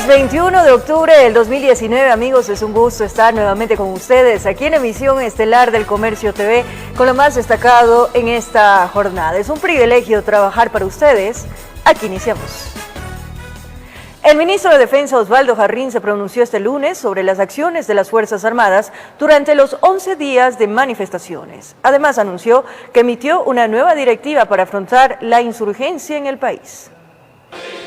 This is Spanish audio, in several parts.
Lunes 21 de octubre del 2019, amigos, es un gusto estar nuevamente con ustedes aquí en emisión estelar del Comercio TV con lo más destacado en esta jornada. Es un privilegio trabajar para ustedes. Aquí iniciamos. El ministro de Defensa, Osvaldo Jarrín, se pronunció este lunes sobre las acciones de las Fuerzas Armadas durante los 11 días de manifestaciones. Además, anunció que emitió una nueva directiva para afrontar la insurgencia en el país.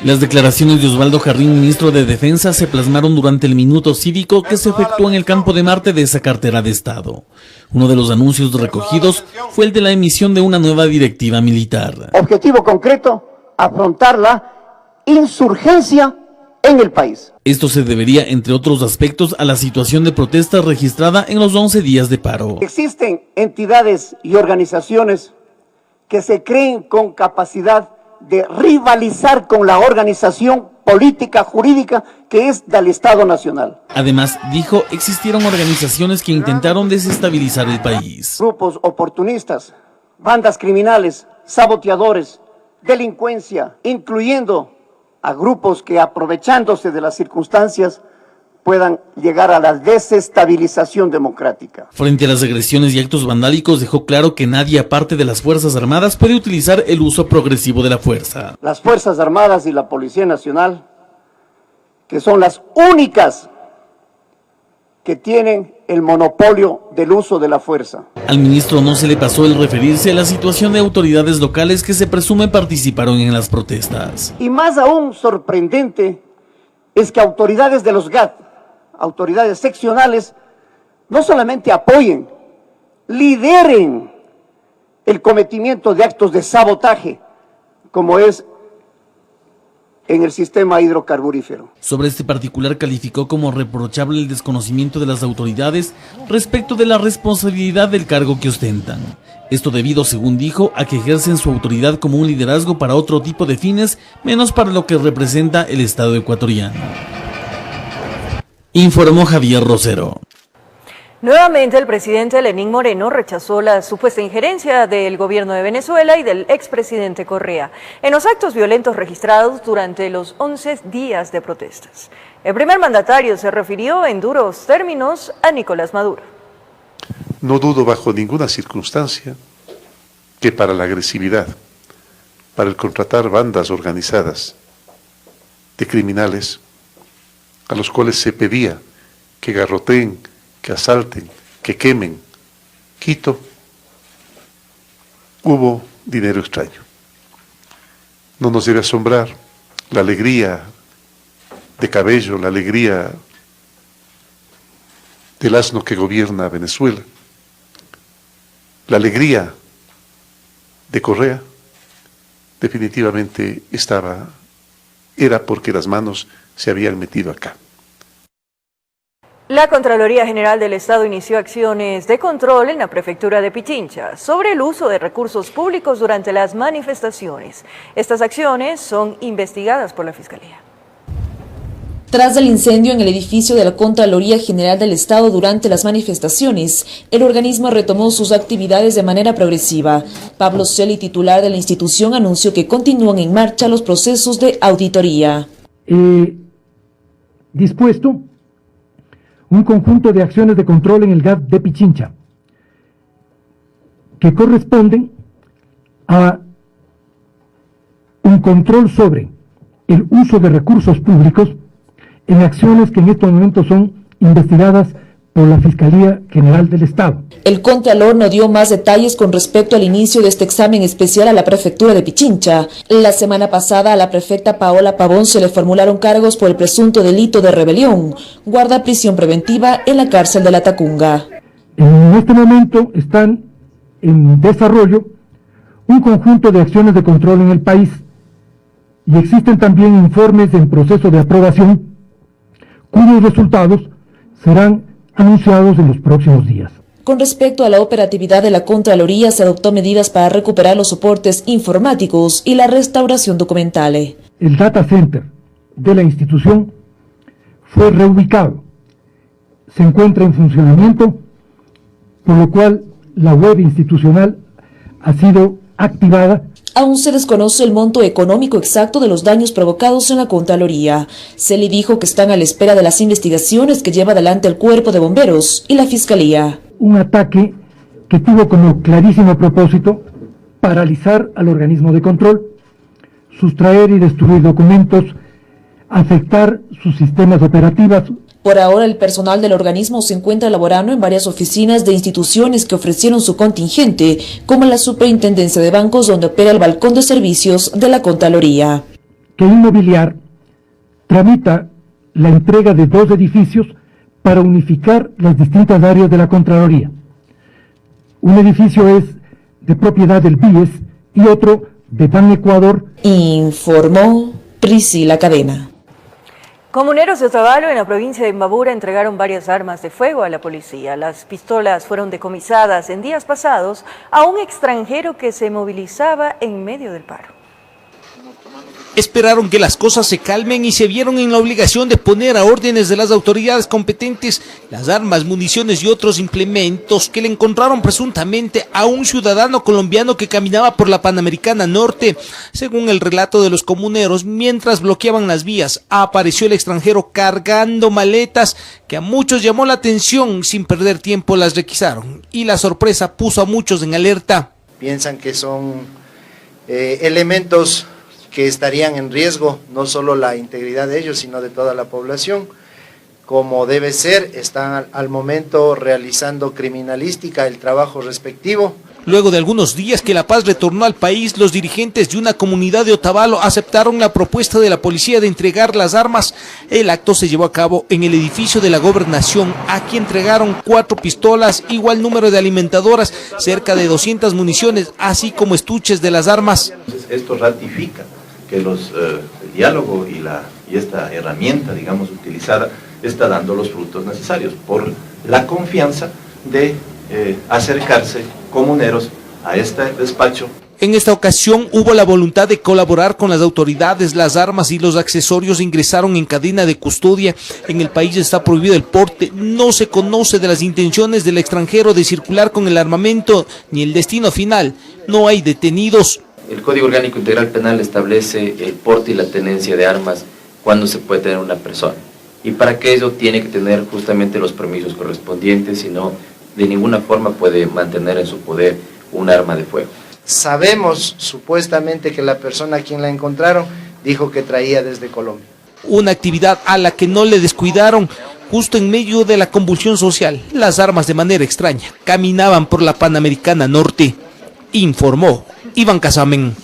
Las declaraciones de Osvaldo Jarrín, ministro de Defensa, se plasmaron durante el minuto cívico que se efectuó en el Campo de Marte de esa cartera de Estado. Uno de los anuncios recogidos fue el de la emisión de una nueva directiva militar. Objetivo concreto, afrontar la insurgencia en el país. Esto se debería, entre otros aspectos, a la situación de protesta registrada en los 11 días de paro. Existen entidades y organizaciones que se creen con capacidad de rivalizar con la organización política jurídica que es del Estado Nacional. Además, dijo, existieron organizaciones que intentaron desestabilizar el país. Grupos oportunistas, bandas criminales, saboteadores, delincuencia, incluyendo a grupos que, aprovechándose de las circunstancias, puedan llegar a la desestabilización democrática. Frente a las agresiones y actos vandálicos, dejó claro que nadie, aparte de las Fuerzas Armadas, puede utilizar el uso progresivo de la fuerza. Las Fuerzas Armadas y la Policía Nacional, que son las únicas que tienen el monopolio del uso de la fuerza. Al ministro no se le pasó el referirse a la situación de autoridades locales que se presume participaron en las protestas. Y más aún sorprendente es que autoridades de los GAT, autoridades seccionales, no solamente apoyen, lideren el cometimiento de actos de sabotaje, como es en el sistema hidrocarburífero. Sobre este particular calificó como reprochable el desconocimiento de las autoridades respecto de la responsabilidad del cargo que ostentan. Esto debido, según dijo, a que ejercen su autoridad como un liderazgo para otro tipo de fines, menos para lo que representa el Estado ecuatoriano. Informó Javier Rosero. Nuevamente, el presidente Lenín Moreno rechazó la supuesta injerencia del gobierno de Venezuela y del expresidente Correa en los actos violentos registrados durante los 11 días de protestas. El primer mandatario se refirió en duros términos a Nicolás Maduro. No dudo bajo ninguna circunstancia que para la agresividad, para el contratar bandas organizadas de criminales a los cuales se pedía que garroteen, que asalten, que quemen Quito, hubo dinero extraño. No nos debe asombrar la alegría de Cabello, la alegría del asno que gobierna Venezuela, la alegría de Correa, definitivamente era porque las manos se habían metido acá. La Contraloría General del Estado inició acciones de control en la prefectura de Pichincha sobre el uso de recursos públicos durante las manifestaciones. Estas acciones son investigadas por la Fiscalía. Tras el incendio en el edificio de la Contraloría General del Estado durante las manifestaciones, el organismo retomó sus actividades de manera progresiva. Pablo Celi, titular de la institución, anunció que continúan en marcha los procesos de auditoría. Dispuesto un conjunto de acciones de control en el GAT de Pichincha, que corresponden a un control sobre el uso de recursos públicos en acciones que en estos momentos son investigadas por la Fiscalía General del Estado. El Contralor no dio más detalles con respecto al inicio de este examen especial a la prefectura de Pichincha. La semana pasada a la prefecta Paola Pavón se le formularon cargos por el presunto delito de rebelión. Guarda prisión preventiva en la cárcel de La Tacunga. En este momento están en desarrollo un conjunto de acciones de control en el país y existen también informes en proceso de aprobación cuyos resultados serán anunciados en los próximos días. Con respecto a la operatividad de la Contraloría, se adoptó medidas para recuperar los soportes informáticos y la restauración documental. El data center de la institución fue reubicado, se encuentra en funcionamiento, por lo cual la web institucional ha sido activada. Aún se desconoce el monto económico exacto de los daños provocados en la Contraloría. Celi dijo que están a la espera de las investigaciones que lleva adelante el Cuerpo de Bomberos y la Fiscalía. Un ataque que tuvo como clarísimo propósito paralizar al organismo de control, sustraer y destruir documentos, afectar sus sistemas operativos. Por ahora, el personal del organismo se encuentra laborando en varias oficinas de instituciones que ofrecieron su contingente, como la Superintendencia de Bancos, donde opera el balcón de servicios de la Contraloría. Que Inmobiliar tramita la entrega de 2 edificios para unificar las distintas áreas de la Contraloría. Un edificio es de propiedad del BIES y otro de Ban Ecuador. Informó Priscila Cadena. Comuneros de Otavalo, en la provincia de Imbabura, entregaron varias armas de fuego a la policía. Las pistolas fueron decomisadas en días pasados a un extranjero que se movilizaba en medio del paro. Esperaron que las cosas se calmen y se vieron en la obligación de poner a órdenes de las autoridades competentes las armas, municiones y otros implementos que le encontraron presuntamente a un ciudadano colombiano que caminaba por la Panamericana Norte. Según el relato de los comuneros, mientras bloqueaban las vías, apareció el extranjero cargando maletas que a muchos llamó la atención. Sin perder tiempo las requisaron y la sorpresa puso a muchos en alerta. Piensan que son elementos que estarían en riesgo, no solo la integridad de ellos, sino de toda la población. Como debe ser, están al momento realizando criminalística, el trabajo respectivo. Luego de algunos días que La Paz retornó al país, los dirigentes de una comunidad de Otavalo aceptaron la propuesta de la policía de entregar las armas. El acto se llevó a cabo en el edificio de la Gobernación. Aquí entregaron 4 pistolas, igual número de alimentadoras, cerca de 200 municiones, así como estuches de las armas. Esto ratifica que el diálogo y esta herramienta, digamos, utilizada, está dando los frutos necesarios por la confianza de acercarse comuneros a este despacho. En esta ocasión hubo la voluntad de colaborar con las autoridades. Las armas y los accesorios ingresaron en cadena de custodia. En el país está prohibido el porte. No se conoce de las intenciones del extranjero de circular con el armamento ni el destino final. No hay detenidos. El Código Orgánico Integral Penal establece el porte y la tenencia de armas cuando se puede tener una persona. Y para que ello tiene que tener justamente los permisos correspondientes, si no, de ninguna forma puede mantener en su poder un arma de fuego. Sabemos supuestamente que la persona a quien la encontraron dijo que traía desde Colombia. Una actividad a la que no le descuidaron. Justo en medio de la convulsión social, las armas de manera extraña caminaban por la Panamericana Norte, informó Iván Casamen.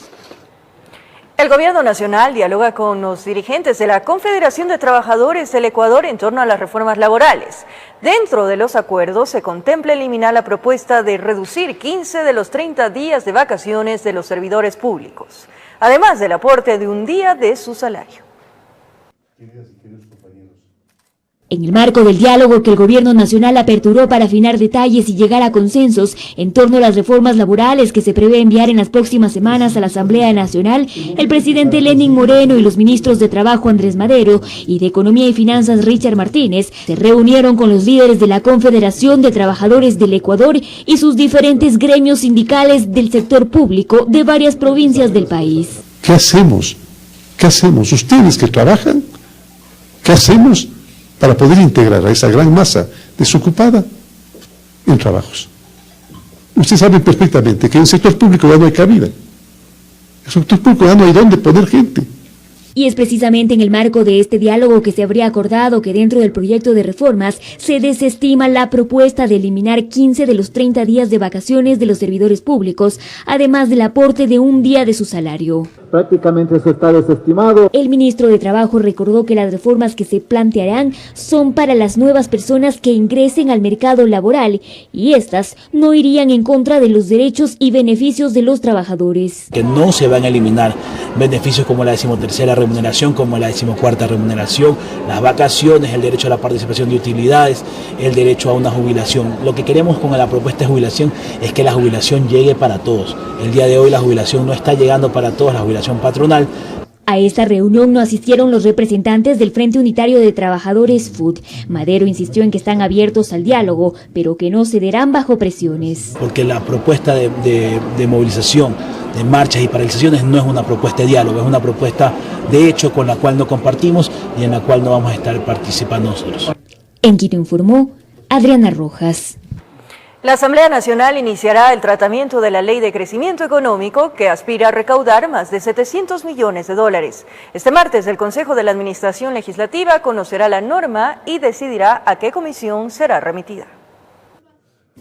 El Gobierno Nacional dialoga con los dirigentes de la Confederación de Trabajadores del Ecuador en torno a las reformas laborales. Dentro de los acuerdos se contempla eliminar la propuesta de reducir 15 de los 30 días de vacaciones de los servidores públicos, además del aporte de un día de su salario. En el marco del diálogo que el Gobierno Nacional aperturó para afinar detalles y llegar a consensos en torno a las reformas laborales que se prevé enviar en las próximas semanas a la Asamblea Nacional, el presidente Lenín Moreno y los ministros de Trabajo Andrés Madero y de Economía y Finanzas Richard Martínez se reunieron con los líderes de la Confederación de Trabajadores del Ecuador y sus diferentes gremios sindicales del sector público de varias provincias del país. ¿Qué hacemos? ¿Qué hacemos? Ustedes que trabajan, ¿qué hacemos para poder integrar a esa gran masa desocupada en trabajos? Ustedes saben perfectamente que en el sector público ya no hay cabida. En el sector público ya no hay dónde poner gente. Y es precisamente en el marco de este diálogo que se habría acordado que dentro del proyecto de reformas se desestima la propuesta de eliminar 15 de los 30 días de vacaciones de los servidores públicos, además del aporte de un día de su salario. Prácticamente eso está desestimado. El ministro de Trabajo recordó que las reformas que se plantearán son para las nuevas personas que ingresen al mercado laboral y estas no irían en contra de los derechos y beneficios de los trabajadores. Que no se van a eliminar beneficios como la 13ª remuneración, como la 14ª remuneración, las vacaciones, el derecho a la participación de utilidades, el derecho a una jubilación. Lo que queremos con la propuesta de jubilación es que la jubilación llegue para todos. El día de hoy la jubilación no está llegando para todos, la jubilación patronal. A esta reunión no asistieron los representantes del Frente Unitario de Trabajadores FUT. Madero insistió en que están abiertos al diálogo, pero que no cederán bajo presiones. Porque la propuesta de movilización de marchas y paralizaciones, no es una propuesta de diálogo, es una propuesta de hecho con la cual no compartimos y en la cual no vamos a estar participando nosotros. En Quito informó Adriana Rojas. La Asamblea Nacional iniciará el tratamiento de la Ley de Crecimiento Económico que aspira a recaudar más de 700 millones de dólares. Este martes el Consejo de la Administración Legislativa conocerá la norma y decidirá a qué comisión será remitida.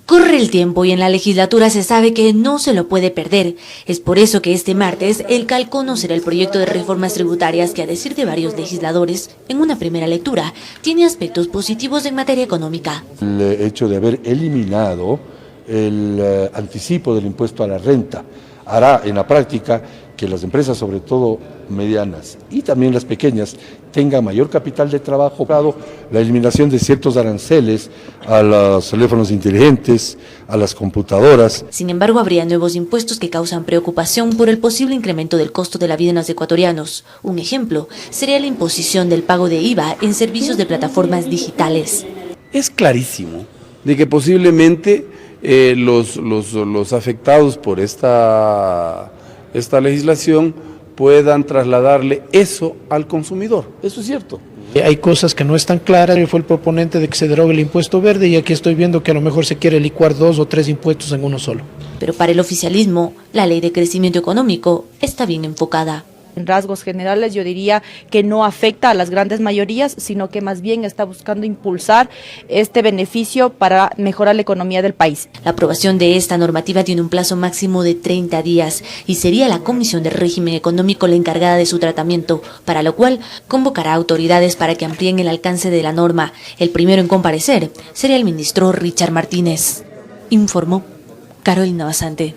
Corre el tiempo y en la legislatura se sabe que no se lo puede perder. Es por eso que este martes el CAL conocerá el proyecto de reformas tributarias que, a decir de varios legisladores, en una primera lectura, tiene aspectos positivos en materia económica. El hecho de haber eliminado el anticipo del impuesto a la renta hará en la práctica que las empresas, sobre todo medianas y también las pequeñas, tengan mayor capital de trabajo, la eliminación de ciertos aranceles a los teléfonos inteligentes, a las computadoras. Sin embargo, habría nuevos impuestos que causan preocupación por el posible incremento del costo de la vida en los ecuatorianos. Un ejemplo sería la imposición del pago de IVA en servicios de plataformas digitales. Es clarísimo de que posiblemente los afectados por esta legislación puedan trasladarle eso al consumidor. Eso es cierto. Hay cosas que no están claras. Yo fui el proponente de que se derogue el impuesto verde y aquí estoy viendo que a lo mejor se quiere licuar 2 o 3 impuestos en uno solo. Pero para el oficialismo, la Ley de Crecimiento Económico está bien enfocada. En rasgos generales yo diría que no afecta a las grandes mayorías, sino que más bien está buscando impulsar este beneficio para mejorar la economía del país. La aprobación de esta normativa tiene un plazo máximo de 30 días y sería la Comisión de Régimen Económico la encargada de su tratamiento, para lo cual convocará autoridades para que amplíen el alcance de la norma. El primero en comparecer sería el ministro Richard Martínez. Informó Carolina Basante.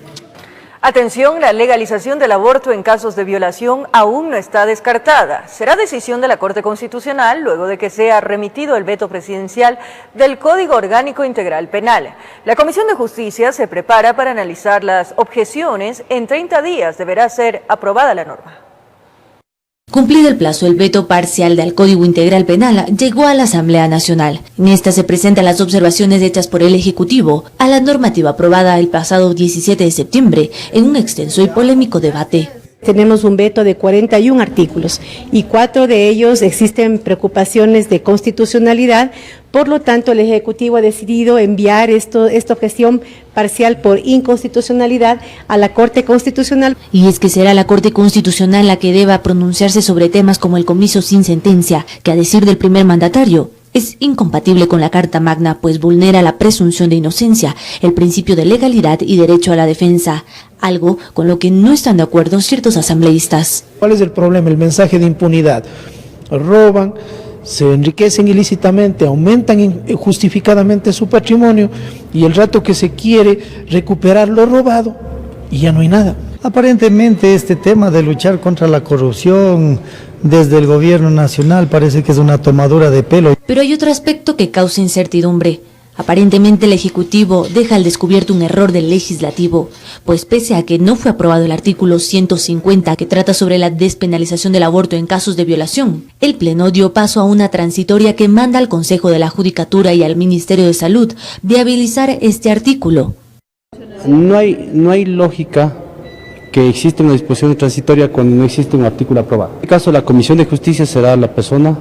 Atención, la legalización del aborto en casos de violación aún no está descartada. Será decisión de la Corte Constitucional luego de que sea remitido el veto presidencial del Código Orgánico Integral Penal. La Comisión de Justicia se prepara para analizar las objeciones. En 30 días deberá ser aprobada la norma. Cumplido el plazo, el veto parcial del Código Integral Penal llegó a la Asamblea Nacional. En esta se presentan las observaciones hechas por el Ejecutivo a la normativa aprobada el pasado 17 de septiembre en un extenso y polémico debate. Tenemos un veto de 41 artículos y 4 de ellos existen preocupaciones de constitucionalidad. Por lo tanto, el Ejecutivo ha decidido enviar esta objeción parcial por inconstitucionalidad a la Corte Constitucional. Y es que será la Corte Constitucional la que deba pronunciarse sobre temas como el comicio sin sentencia, que a decir del primer mandatario, es incompatible con la Carta Magna, pues vulnera la presunción de inocencia, el principio de legalidad y derecho a la defensa, algo con lo que no están de acuerdo ciertos asambleístas. ¿Cuál es el problema? El mensaje de impunidad. Roban, se enriquecen ilícitamente, aumentan injustificadamente su patrimonio y el rato que se quiere recuperar lo robado y ya no hay nada. Aparentemente este tema de luchar contra la corrupción desde el gobierno nacional parece que es una tomadura de pelo. Pero hay otro aspecto que causa incertidumbre. Aparentemente el Ejecutivo deja al descubierto un error del Legislativo, pues pese a que no fue aprobado el artículo 150 que trata sobre la despenalización del aborto en casos de violación, el Pleno dio paso a una transitoria que manda al Consejo de la Judicatura y al Ministerio de Salud viabilizar este artículo. No hay lógica que existe una disposición transitoria cuando no existe un artículo aprobado. En este caso, la Comisión de Justicia será la persona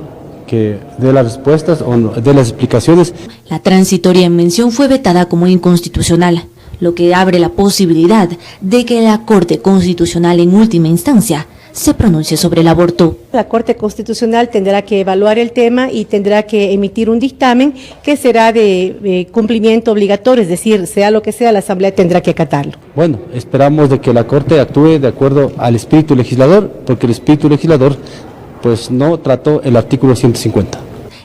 que dé las respuestas o dé las explicaciones. La transitoria en mención fue vetada como inconstitucional, lo que abre la posibilidad de que la Corte Constitucional en última instancia se pronuncie sobre el aborto. La Corte Constitucional tendrá que evaluar el tema y tendrá que emitir un dictamen que será de cumplimiento obligatorio, es decir, sea lo que sea, la Asamblea tendrá que acatarlo. Bueno, esperamos de que la Corte actúe de acuerdo al espíritu legislador, porque el espíritu legislador pues no trató el artículo 150.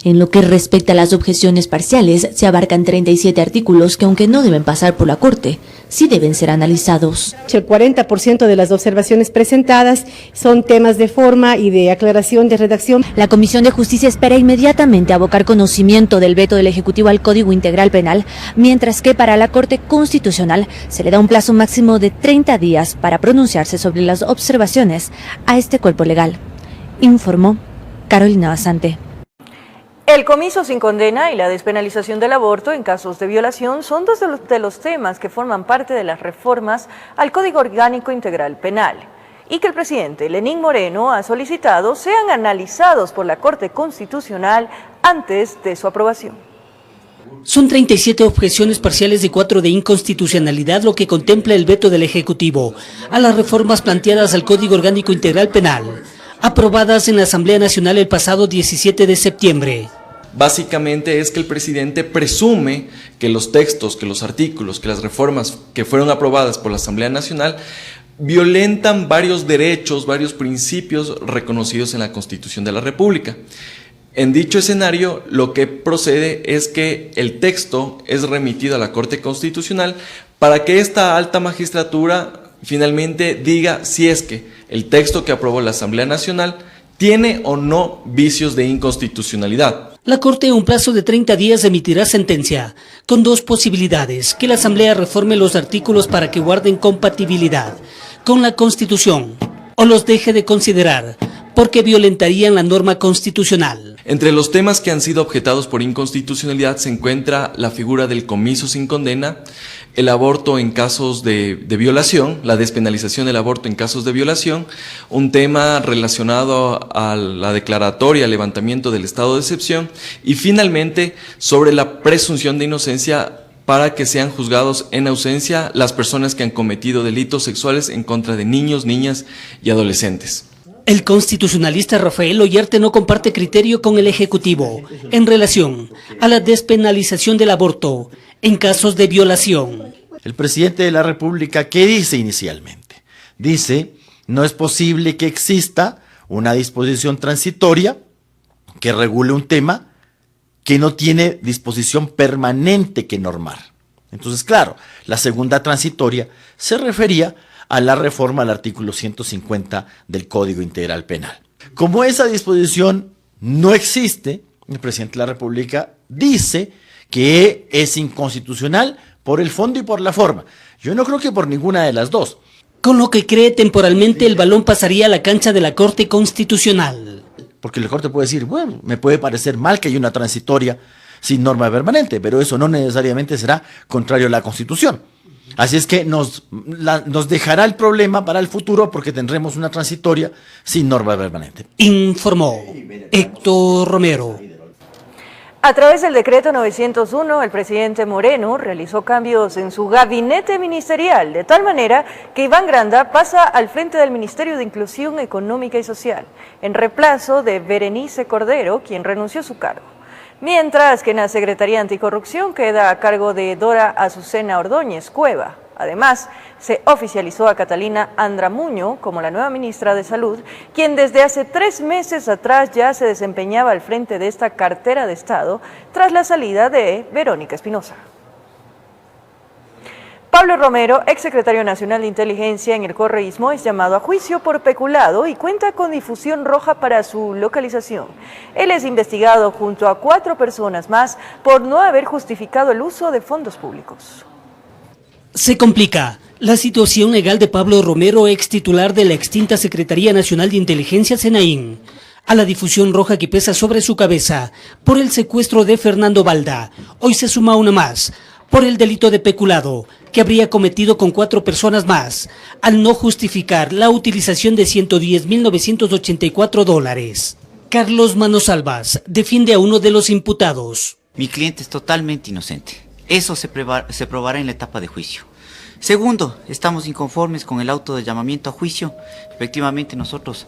En lo que respecta a las objeciones parciales, se abarcan 37 artículos que, aunque no deben pasar por la Corte, sí deben ser analizados. El 40% de las observaciones presentadas son temas de forma y de aclaración de redacción. La Comisión de Justicia espera inmediatamente abocar conocimiento del veto del Ejecutivo al Código Integral Penal, mientras que para la Corte Constitucional se le da un plazo máximo de 30 días para pronunciarse sobre las observaciones a este cuerpo legal. Informó Carolina Basante. El comiso sin condena y la despenalización del aborto en casos de violación son dos de los temas que forman parte de las reformas al Código Orgánico Integral Penal y que el presidente Lenín Moreno ha solicitado sean analizados por la Corte Constitucional antes de su aprobación. Son 37 objeciones parciales y 4 de inconstitucionalidad lo que contempla el veto del Ejecutivo a las reformas planteadas al Código Orgánico Integral Penal, aprobadas en la Asamblea Nacional el pasado 17 de septiembre. Básicamente es que el presidente presume que los textos, que los artículos, que las reformas que fueron aprobadas por la Asamblea Nacional violentan varios derechos, varios principios reconocidos en la Constitución de la República. En dicho escenario, lo que procede es que el texto es remitido a la Corte Constitucional para que esta alta magistratura finalmente diga si es que el texto que aprobó la Asamblea Nacional tiene o no vicios de inconstitucionalidad. La Corte en un plazo de 30 días emitirá sentencia, con dos posibilidades: que la Asamblea reforme los artículos para que guarden compatibilidad con la Constitución, o los deje de considerar, porque violentarían la norma constitucional. Entre los temas que han sido objetados por inconstitucionalidad se encuentra la figura del comiso sin condena, el aborto en casos de violación, la despenalización del aborto en casos de violación, un tema relacionado a la declaratoria, al levantamiento del estado de excepción y finalmente sobre la presunción de inocencia para que sean juzgados en ausencia las personas que han cometido delitos sexuales en contra de niños, niñas y adolescentes. El constitucionalista Rafael Ollarte no comparte criterio con el Ejecutivo en relación a la despenalización del aborto en casos de violación. El presidente de la República, ¿qué dice inicialmente? Dice, no es posible que exista una disposición transitoria que regule un tema que no tiene disposición permanente que normar. Entonces, claro, la segunda transitoria se refería a la reforma al artículo 150 del Código Integral Penal. Como esa disposición no existe, el presidente de la República dice que es inconstitucional por el fondo y por la forma. Yo no creo que por ninguna de las dos. Con lo que cree temporalmente el balón pasaría a la cancha de la Corte Constitucional. Porque la Corte puede decir, bueno, me puede parecer mal que haya una transitoria sin norma permanente, pero eso no necesariamente será contrario a la Constitución. Así es que nos dejará el problema para el futuro porque tendremos una transitoria sin norma permanente. Informó Héctor Romero. A través del decreto 901, el presidente Moreno realizó cambios en su gabinete ministerial, de tal manera que Iván Granda pasa al frente del Ministerio de Inclusión Económica y Social, en reemplazo de Berenice Cordero, quien renunció a su cargo. Mientras que en la Secretaría Anticorrupción queda a cargo de Dora Azucena Ordóñez Cueva. Además, se oficializó a Catalina Andramuño como la nueva ministra de Salud, quien desde hace 3 meses atrás ya se desempeñaba al frente de esta cartera de Estado tras la salida de Verónica Espinosa. Pablo Romero, exsecretario nacional de Inteligencia en el correísmo, es llamado a juicio por peculado y cuenta con difusión roja para su localización. Él es investigado junto a 4 personas más por no haber justificado el uso de fondos públicos. Se complica la situación legal de Pablo Romero, ex titular de la extinta Secretaría Nacional de Inteligencia Senaín, a la difusión roja que pesa sobre su cabeza por el secuestro de Fernando Balda. Hoy se suma una más por el delito de peculado que habría cometido con 4 personas más, al no justificar la utilización de $110.984. Carlos Manosalvas defiende a uno de los imputados. Mi cliente es totalmente inocente. Eso se probará en la etapa de juicio. Segundo, estamos inconformes con el auto de llamamiento a juicio. Efectivamente, nosotros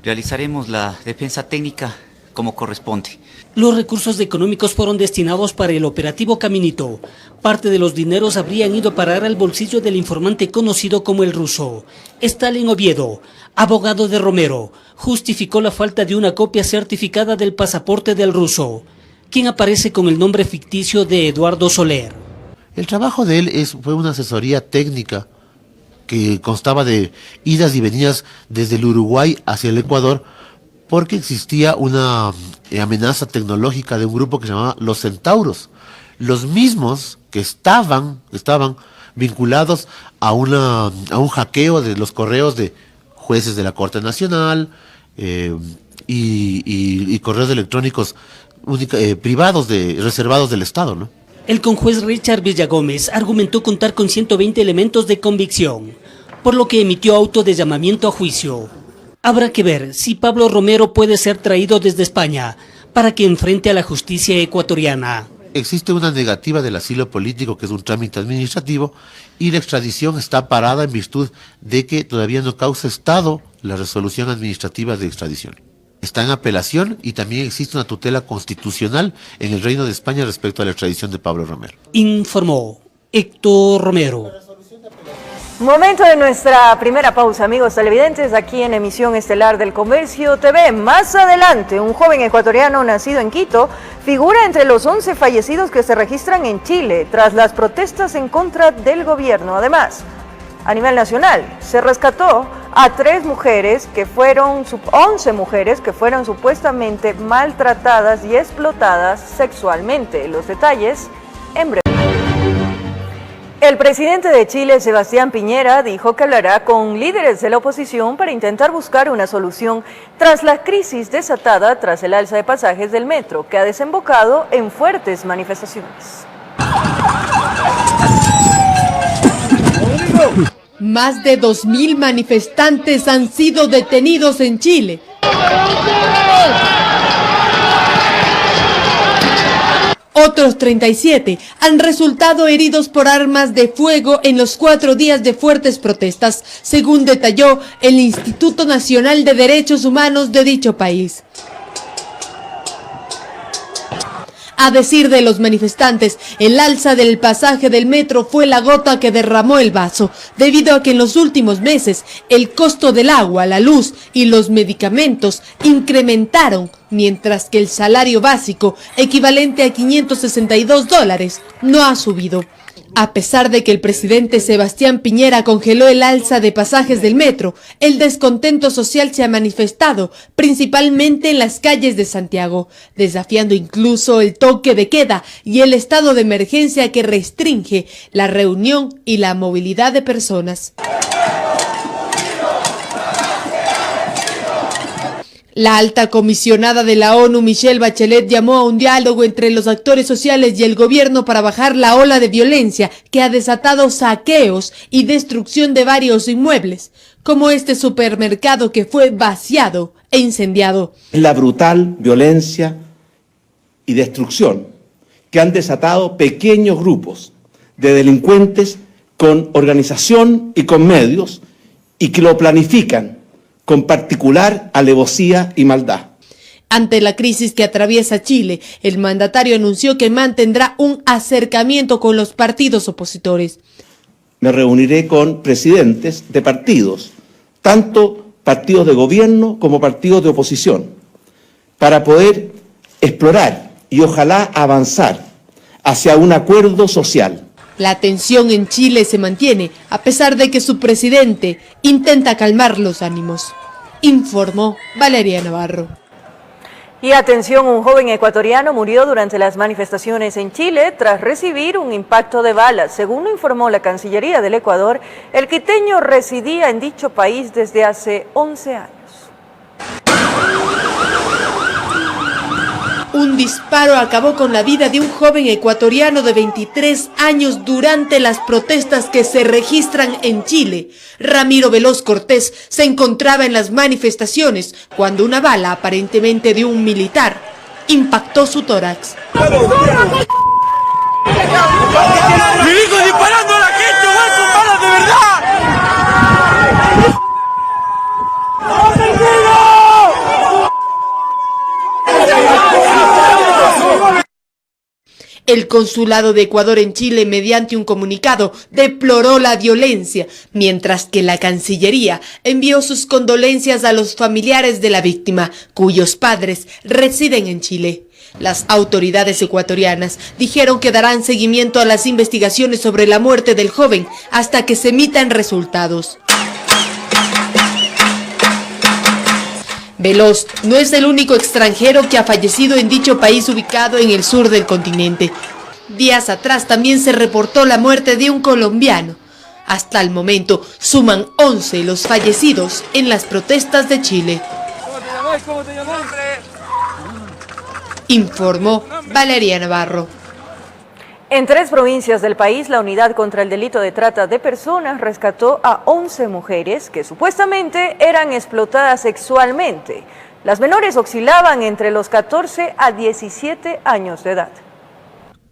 realizaremos la defensa técnica como corresponde. Los recursos económicos fueron destinados para el operativo Caminito. Parte de los dineros habrían ido a parar al bolsillo del informante conocido como el Ruso. Stalin Oviedo, abogado de Romero, justificó la falta de una copia certificada del pasaporte del Ruso, quien aparece con el nombre ficticio de Eduardo Soler. El trabajo de él fue una asesoría técnica que constaba de idas y venidas desde el Uruguay hacia el Ecuador, porque existía una amenaza tecnológica de un grupo que se llamaba Los Centauros, los mismos que estaban vinculados a un hackeo de los correos de jueces de la Corte Nacional y correos electrónicos privados, reservados del Estado, ¿no? El conjuez Richard Villagómez argumentó contar con 120 elementos de convicción, por lo que emitió auto de llamamiento a juicio. Habrá que ver si Pablo Romero puede ser traído desde España para que enfrente a la justicia ecuatoriana. Existe una negativa del asilo político, que es un trámite administrativo, y la extradición está parada en virtud de que todavía no causa estado la resolución administrativa de extradición. Está en apelación y también existe una tutela constitucional en el Reino de España respecto a la extradición de Pablo Romero. Informó Héctor Romero. Momento de nuestra primera pausa, amigos televidentes, aquí en Emisión Estelar del Comercio TV. Más adelante, un joven ecuatoriano nacido en Quito figura entre los 11 fallecidos que se registran en Chile tras las protestas en contra del gobierno. Además, a nivel nacional, se rescató a 11 mujeres que fueron supuestamente maltratadas y explotadas sexualmente. Los detalles en breve. El presidente de Chile, Sebastián Piñera, dijo que hablará con líderes de la oposición para intentar buscar una solución tras la crisis desatada tras el alza de pasajes del metro, que ha desembocado en fuertes manifestaciones. Más de 2.000 manifestantes han sido detenidos en Chile. Otros 37 han resultado heridos por armas de fuego en los 4 días de fuertes protestas, según detalló el Instituto Nacional de Derechos Humanos de dicho país. A decir de los manifestantes, el alza del pasaje del metro fue la gota que derramó el vaso, debido a que en los últimos meses el costo del agua, la luz y los medicamentos incrementaron, mientras que el salario básico, equivalente a $562, no ha subido. A pesar de que el presidente Sebastián Piñera congeló el alza de pasajes del metro, el descontento social se ha manifestado principalmente en las calles de Santiago, desafiando incluso el toque de queda y el estado de emergencia que restringe la reunión y la movilidad de personas. La alta comisionada de la ONU, Michelle Bachelet, llamó a un diálogo entre los actores sociales y el gobierno para bajar la ola de violencia que ha desatado saqueos y destrucción de varios inmuebles, como este supermercado que fue vaciado e incendiado. La brutal violencia y destrucción que han desatado pequeños grupos de delincuentes con organización y con medios, y que lo planifican con particular alevosía y maldad. Ante la crisis que atraviesa Chile, el mandatario anunció que mantendrá un acercamiento con los partidos opositores. Me reuniré con presidentes de partidos, tanto partidos de gobierno como partidos de oposición, para poder explorar y ojalá avanzar hacia un acuerdo social. La tensión en Chile se mantiene, a pesar de que su presidente intenta calmar los ánimos, informó Valeria Navarro. Y atención, un joven ecuatoriano murió durante las manifestaciones en Chile tras recibir un impacto de balas. Según lo informó la Cancillería del Ecuador, el quiteño residía en dicho país desde hace 11 años. Un disparo acabó con la vida de un joven ecuatoriano de 23 años durante las protestas que se registran en Chile. Ramiro Veloz Cortés se encontraba en las manifestaciones cuando una bala, aparentemente de un militar, impactó su tórax. ¡Me dijo disparando a la gente, güey, con balas de verdad! El Consulado de Ecuador en Chile, mediante un comunicado, deploró la violencia, mientras que la Cancillería envió sus condolencias a los familiares de la víctima, cuyos padres residen en Chile. Las autoridades ecuatorianas dijeron que darán seguimiento a las investigaciones sobre la muerte del joven hasta que se emitan resultados. Veloz no es el único extranjero que ha fallecido en dicho país ubicado en el sur del continente. Días atrás también se reportó la muerte de un colombiano. Hasta el momento suman 11 los fallecidos en las protestas de Chile. ¿Cómo te llamas? informó Valeria Navarro. En 3 provincias del país, la Unidad contra el Delito de Trata de Personas rescató a 11 mujeres que supuestamente eran explotadas sexualmente. Las menores oscilaban entre los 14 a 17 años de edad.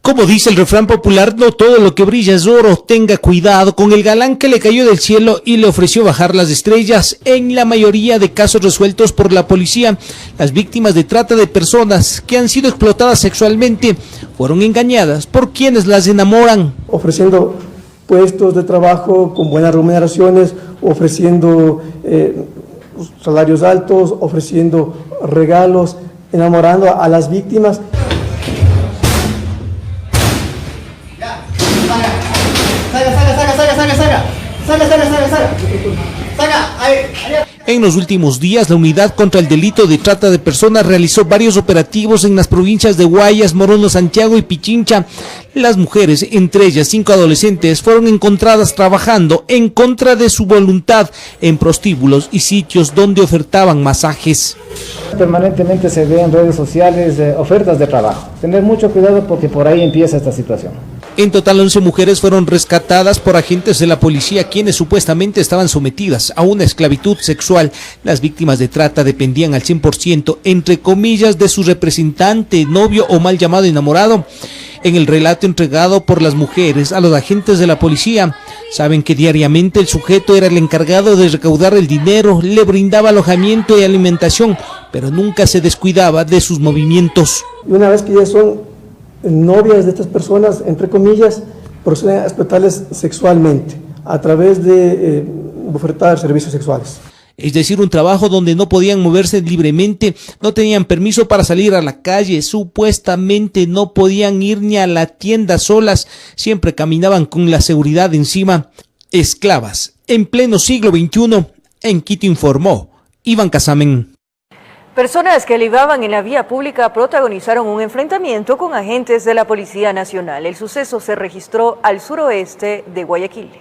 Como dice el refrán popular, no todo lo que brilla es oro. Tenga cuidado con el galán que le cayó del cielo y le ofreció bajar las estrellas. En la mayoría de casos resueltos por la policía, las víctimas de trata de personas que han sido explotadas sexualmente fueron engañadas por quienes las enamoran. Ofreciendo puestos de trabajo con buenas remuneraciones, ofreciendo salarios altos, ofreciendo regalos, enamorando a las víctimas. En los últimos días, la Unidad contra el Delito de Trata de Personas realizó varios operativos en las provincias de Guayas, Morono, Santiago y Pichincha. Las mujeres, entre ellas 5 adolescentes, fueron encontradas trabajando en contra de su voluntad en prostíbulos y sitios donde ofertaban masajes. Permanentemente se ve en redes sociales ofertas de trabajo. Tener mucho cuidado porque por ahí empieza esta situación. En total, 11 mujeres fueron rescatadas por agentes de la policía, quienes supuestamente estaban sometidas a una esclavitud sexual. Las víctimas de trata dependían al 100%, entre comillas, de su representante, novio o mal llamado enamorado. En el relato entregado por las mujeres a los agentes de la policía, saben que diariamente el sujeto era el encargado de recaudar el dinero, le brindaba alojamiento y alimentación, pero nunca se descuidaba de sus movimientos. Y una vez que ya son novias de estas personas, entre comillas, proceden a explotarles sexualmente a través de ofertar servicios sexuales. Es decir, un trabajo donde no podían moverse libremente, no tenían permiso para salir a la calle, supuestamente no podían ir ni a la tienda solas, siempre caminaban con la seguridad encima. Esclavas, en pleno siglo XXI, en Quito, informó Iván Casamen. Personas que libaban en la vía pública protagonizaron un enfrentamiento con agentes de la Policía Nacional. El suceso se registró al suroeste de Guayaquil.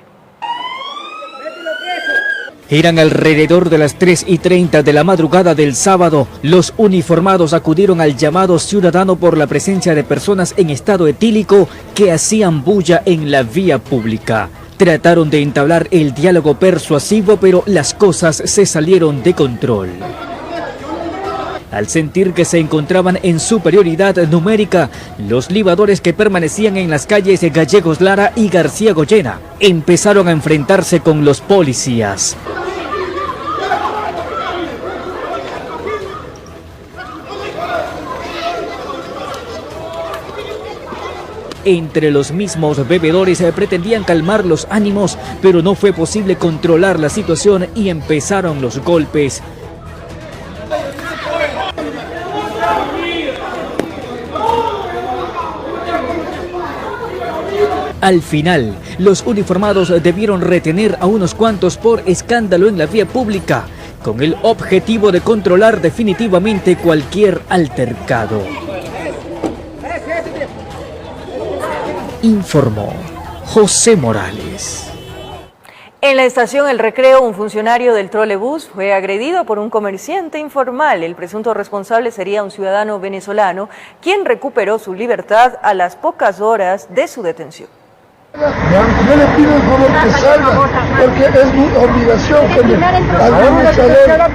Eran alrededor de las 3:30 de la madrugada del sábado. Los uniformados acudieron al llamado ciudadano por la presencia de personas en estado etílico que hacían bulla en la vía pública. Trataron de entablar el diálogo persuasivo, pero las cosas se salieron de control. Al sentir que se encontraban en superioridad numérica, los libadores que permanecían en las calles de Gallegos Lara y García Goyena empezaron a enfrentarse con los policías. Entre los mismos bebedores pretendían calmar los ánimos, pero no fue posible controlar la situación y empezaron los golpes. Al final, los uniformados debieron retener a unos cuantos por escándalo en la vía pública, con el objetivo de controlar definitivamente cualquier altercado. Informó José Morales. En la estación El Recreo, un funcionario del trolebús fue agredido por un comerciante informal. El presunto responsable sería un ciudadano venezolano, quien recuperó su libertad a las pocas horas de su detención. Yo le pido el favor que salga, porque es mi obligación como administrador.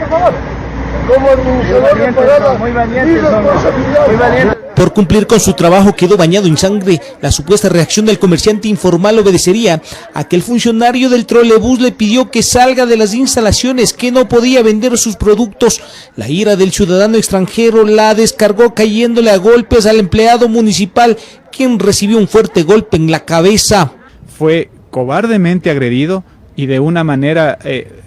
Como administrador de parada, mi responsabilidad. Por cumplir con su trabajo quedó bañado en sangre. La supuesta reacción del comerciante informal obedecería a que el funcionario del trolebús le pidió que salga de las instalaciones, que no podía vender sus productos. La ira del ciudadano extranjero la descargó cayéndole a golpes al empleado municipal, quien recibió un fuerte golpe en la cabeza. Fue cobardemente agredido y de una manera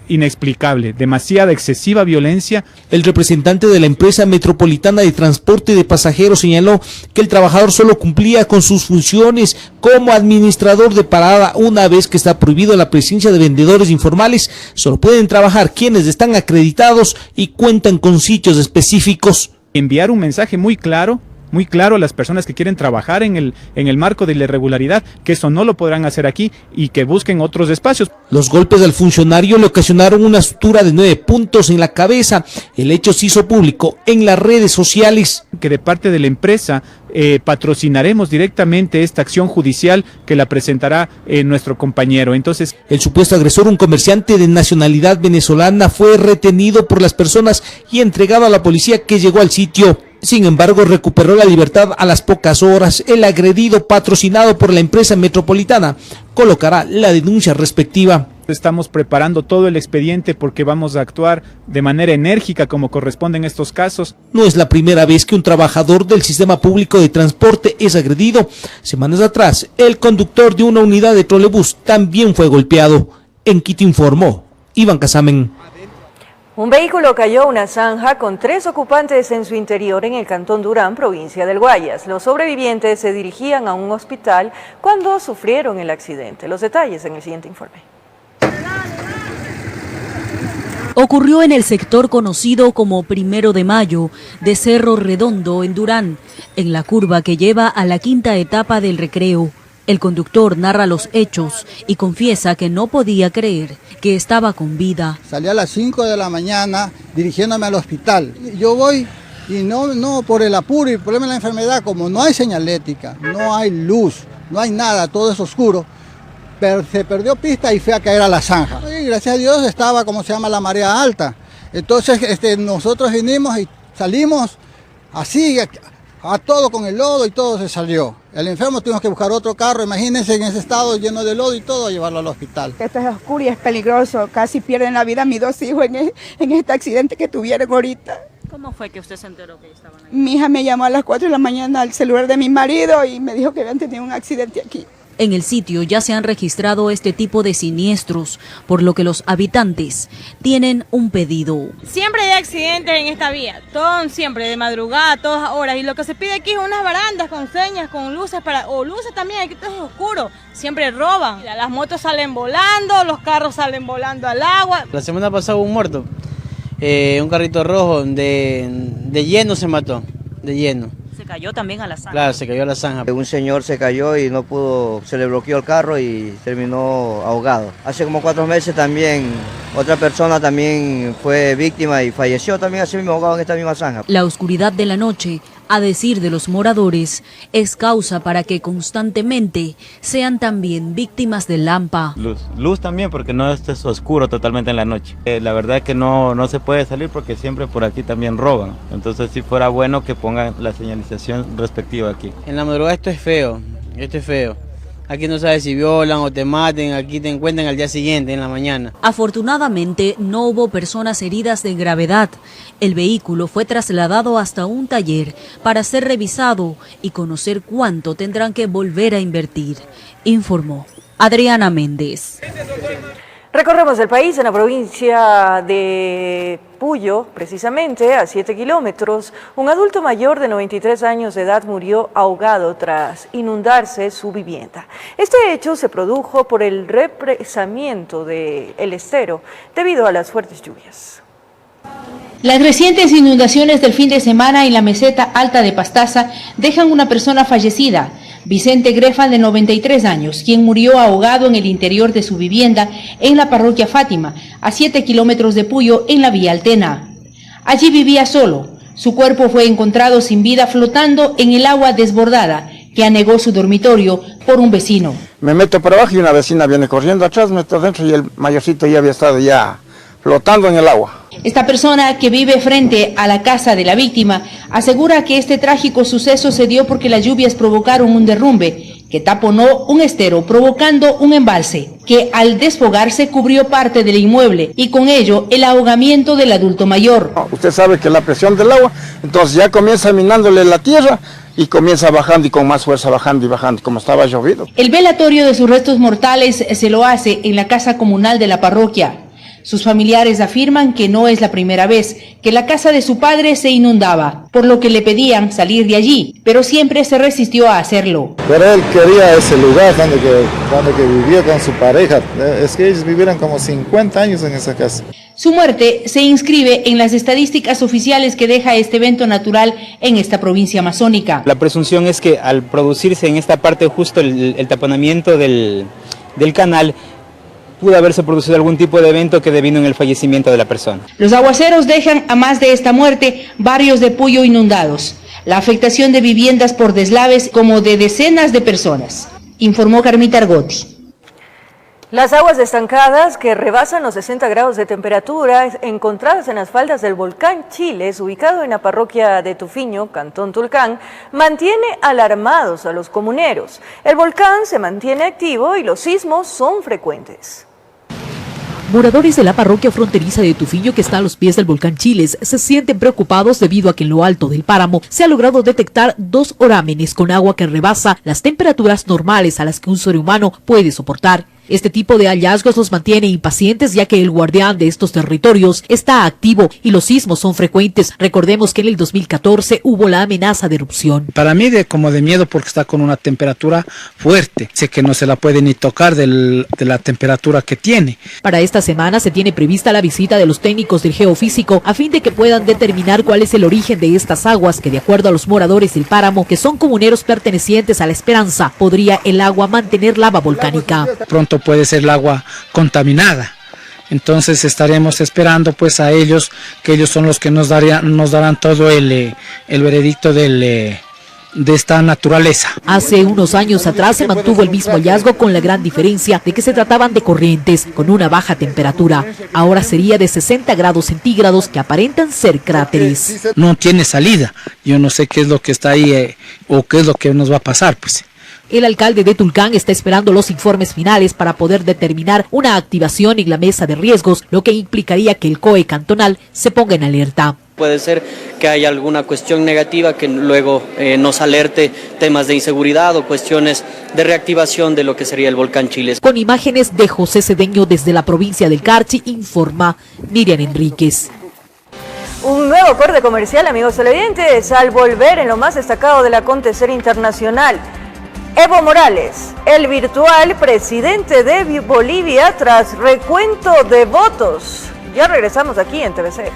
inexplicable, demasiada excesiva violencia. El representante de la empresa metropolitana de transporte de pasajeros señaló que el trabajador solo cumplía con sus funciones como administrador de parada. Una vez que está prohibido la presencia de vendedores informales, solo pueden trabajar quienes están acreditados y cuentan con sitios específicos. Enviar un mensaje muy claro muy claro a las personas que quieren trabajar en el marco de la irregularidad, que eso no lo podrán hacer aquí y que busquen otros espacios. Los golpes al funcionario le ocasionaron una sutura de 9 puntos en la cabeza. El hecho se hizo público en las redes sociales. Que de parte de la empresa patrocinaremos directamente esta acción judicial que la presentará nuestro compañero. Entonces, el supuesto agresor, un comerciante de nacionalidad venezolana, fue retenido por las personas y entregado a la policía, que llegó al sitio. Sin embargo, recuperó la libertad a las pocas horas. El agredido, patrocinado por la empresa metropolitana, colocará la denuncia respectiva. Estamos preparando todo el expediente porque vamos a actuar de manera enérgica como corresponde en estos casos. No es la primera vez que un trabajador del sistema público de transporte es agredido. Semanas atrás, el conductor de una unidad de trolebús también fue golpeado. En Quito informó Iván Casamen. Un vehículo cayó a una zanja con 3 ocupantes en su interior en el cantón Durán, provincia del Guayas. Los sobrevivientes se dirigían a un hospital cuando sufrieron el accidente. Los detalles en el siguiente informe. Ocurrió en el sector conocido como 1 de Mayo de Cerro Redondo, en Durán, en la curva que lleva a la quinta etapa del recreo. El conductor narra los hechos y confiesa que no podía creer que estaba con vida. Salí a las 5 de la mañana dirigiéndome al hospital. Yo voy y no por el apuro y el problema de la enfermedad, como no hay señalética, no hay luz, no hay nada, todo es oscuro. Se perdió pista y fue a caer a la zanja. Y gracias a Dios estaba, la marea alta. Entonces nosotros vinimos y salimos así, a todo con el lodo y todo se salió. El enfermo tuvimos que buscar otro carro, imagínense en ese estado lleno de lodo y todo, llevarlo al hospital. Esto es oscuro y es peligroso, casi pierden la vida mis 2 hijos en este accidente que tuvieron ahorita. ¿Cómo fue que usted se enteró que estaban ahí? Mi hija me llamó a las 4 de la mañana al celular de mi marido y me dijo que habían tenido un accidente aquí. En el sitio ya se han registrado este tipo de siniestros, por lo que los habitantes tienen un pedido. Siempre hay accidentes en esta vía, todo siempre, de madrugada, a todas horas, y lo que se pide aquí es unas barandas con señas, con luces, o luces también, aquí todo es oscuro, siempre roban. Las motos salen volando, los carros salen volando al agua. La semana pasada hubo un muerto, un carrito rojo de lleno se mató, de lleno. ¿Se cayó también a la zanja? Claro, se cayó a la zanja. Un señor se cayó y no pudo, se le bloqueó el carro y terminó ahogado. Hace como 4 meses también otra persona también fue víctima y falleció también así mismo ahogado en esta misma zanja. La oscuridad de la noche, a decir de los moradores, es causa para que constantemente sean también víctimas del Lampa. Luz también, porque no es oscuro totalmente en la noche. La verdad es que no se puede salir porque siempre por aquí también roban. Entonces si fuera bueno que pongan la señalización respectiva aquí. En la madrugada esto es feo. Aquí no sabes si violan o te maten, aquí te encuentran al día siguiente, en la mañana. Afortunadamente no hubo personas heridas de gravedad. El vehículo fue trasladado hasta un taller para ser revisado y conocer cuánto tendrán que volver a invertir, informó Adriana Méndez. Recorremos el país en la provincia de Puyo, precisamente a 7 kilómetros. Un adulto mayor de 93 años de edad murió ahogado tras inundarse su vivienda. Este hecho se produjo por el represamiento del estero debido a las fuertes lluvias. Las recientes inundaciones del fin de semana en la meseta alta de Pastaza dejan una persona fallecida, Vicente Grefa, de 93 años, quien murió ahogado en el interior de su vivienda en la parroquia Fátima, a 7 kilómetros de Puyo, en la vía Altena. Allí vivía solo. Su cuerpo fue encontrado sin vida flotando en el agua desbordada que anegó su dormitorio por un vecino. Me meto para abajo y una vecina viene corriendo atrás, me meto adentro y el mayorcito ya había estado ya flotando en el agua. Esta persona, que vive frente a la casa de la víctima, asegura que este trágico suceso se dio porque las lluvias provocaron un derrumbe que taponó un estero, provocando un embalse que al desfogarse cubrió parte del inmueble y con ello el ahogamiento del adulto mayor. Usted sabe que la presión del agua, entonces ya comienza minándole la tierra y comienza bajando y con más fuerza bajando y bajando, como estaba llovido. El velatorio de sus restos mortales se lo hace en la casa comunal de la parroquia. Sus familiares afirman que no es la primera vez que la casa de su padre se inundaba, por lo que le pedían salir de allí, pero siempre se resistió a hacerlo. Pero él quería ese lugar donde que vivía con su pareja. Es que ellos vivieron como 50 años en esa casa. Su muerte se inscribe en las estadísticas oficiales que deja este evento natural en esta provincia amazónica. La presunción es que al producirse en esta parte justo el taponamiento del canal, pudo haberse producido algún tipo de evento que devino en el fallecimiento de la persona. Los aguaceros dejan, a más de esta muerte, barrios de Puyo inundados. La afectación de viviendas por deslaves como de decenas de personas, informó Carmita Argotti. Las aguas estancadas que rebasan los 60 grados de temperatura encontradas en las faldas del volcán Chiles, ubicado en la parroquia de Tufiño, Cantón Tulcán, mantiene alarmados a los comuneros. El volcán se mantiene activo y los sismos son frecuentes. Moradores de la parroquia fronteriza de Tufiño, que está a los pies del volcán Chiles, se sienten preocupados debido a que en lo alto del páramo se ha logrado detectar 2 orámenes con agua que rebasa las temperaturas normales a las que un ser humano puede soportar. Este tipo de hallazgos los mantiene impacientes, ya que el guardián de estos territorios está activo y los sismos son frecuentes. Recordemos que en el 2014 hubo la amenaza de erupción. Para mí como de miedo, porque está con una temperatura fuerte. Sé que no se la puede ni tocar de la temperatura que tiene. Para esta semana se tiene prevista la visita de los técnicos del geofísico a fin de que puedan determinar cuál es el origen de estas aguas que, de acuerdo a los moradores del páramo, que son comuneros pertenecientes a La Esperanza, podría el agua mantener lava volcánica. Pronto puede ser el agua contaminada. Entonces estaremos esperando pues a ellos, que ellos son los que nos darán todo el veredicto de esta naturaleza. Hace unos años atrás se mantuvo el mismo hallazgo, con la gran diferencia de que se trataban de corrientes con una baja temperatura. Ahora sería de 60 grados centígrados que aparentan ser cráteres. No tiene salida. Yo no sé qué es lo que está ahí o qué es lo que nos va a pasar, pues. El alcalde de Tulcán está esperando los informes finales para poder determinar una activación en la mesa de riesgos, lo que implicaría que el COE cantonal se ponga en alerta. Puede ser que haya alguna cuestión negativa que luego nos alerte temas de inseguridad o cuestiones de reactivación de lo que sería el volcán Chiles. Con imágenes de José Cedeño desde la provincia del Carchi, informa Miriam Enríquez. Un nuevo corte comercial, amigos televidentes, al volver en lo más destacado del acontecer internacional. Evo Morales, el virtual presidente de Bolivia tras recuento de votos. Ya regresamos aquí en TVC.